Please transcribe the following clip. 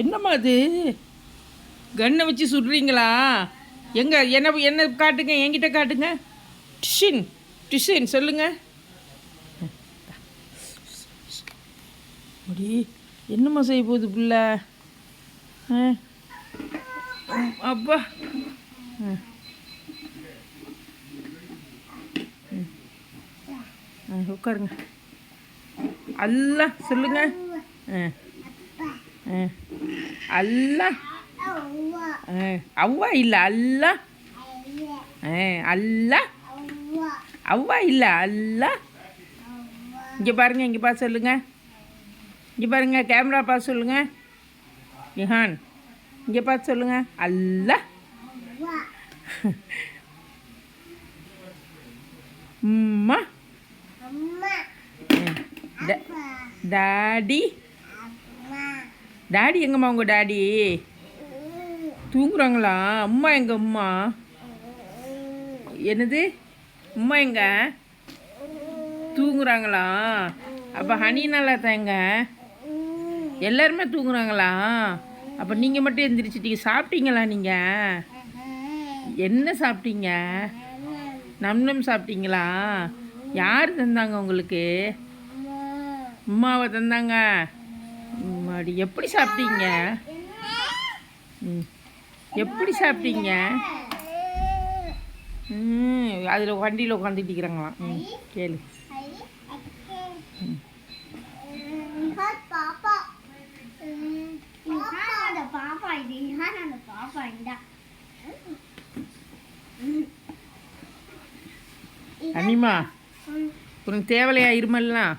என்னம்மா அது? கன்னை வச்சு சுடுறீங்களா? எங்கே என்ன என்ன காட்டுங்க, என்கிட்ட காட்டுங்க. டிஷின் டிஷின் சொல்லுங்க. அப்படி என்னம்மா செய்ய போகுது பிள்ளை? அப்பா உட்காருங்க. அல்லா சொல்லுங்க. அல்லா அவ்வா இல்லை அல்லா. அல்லா அவ்வா இல்லை அல்லா. இங்கே பாருங்க, இங்கே பார்த்து சொல்லுங்க. இங்கே பாருங்க, கேமரா பார்த்து சொல்லுங்க. ரிஹான் இங்கே பார்த்து சொல்லுங்க. அல்லா. அம்மா டாடி டாடி எங்கம்மா? உங்கள் டாடி தூங்குறாங்களா? அம்மா எங்க? அம்மா என்னது? அம்மா எங்க தூங்குறாங்களா? அப்போ ஹனி நல்லா தாங்க எல்லாருமே தூங்குறாங்களா? அப்போ நீங்கள் மட்டும் எந்திரிச்சிட்டீங்க. சாப்பிட்டீங்களா? நீங்கள் என்ன சாப்பிட்டீங்க? நம் சாப்பிட்டீங்களா? யார் தந்தாங்க உங்களுக்கு? அம்மாவை தந்தாங்க. அம்மாடி எப்படி சாப்பிட்டீங்க? எப்படி சாப்பிட்டீங்க? அதில் வண்டியில் உட்காந்துட்டு இருக்கிறாங்களாம். கேளு. அனிமா உனக்கு தேவையா இருமல்லாம்?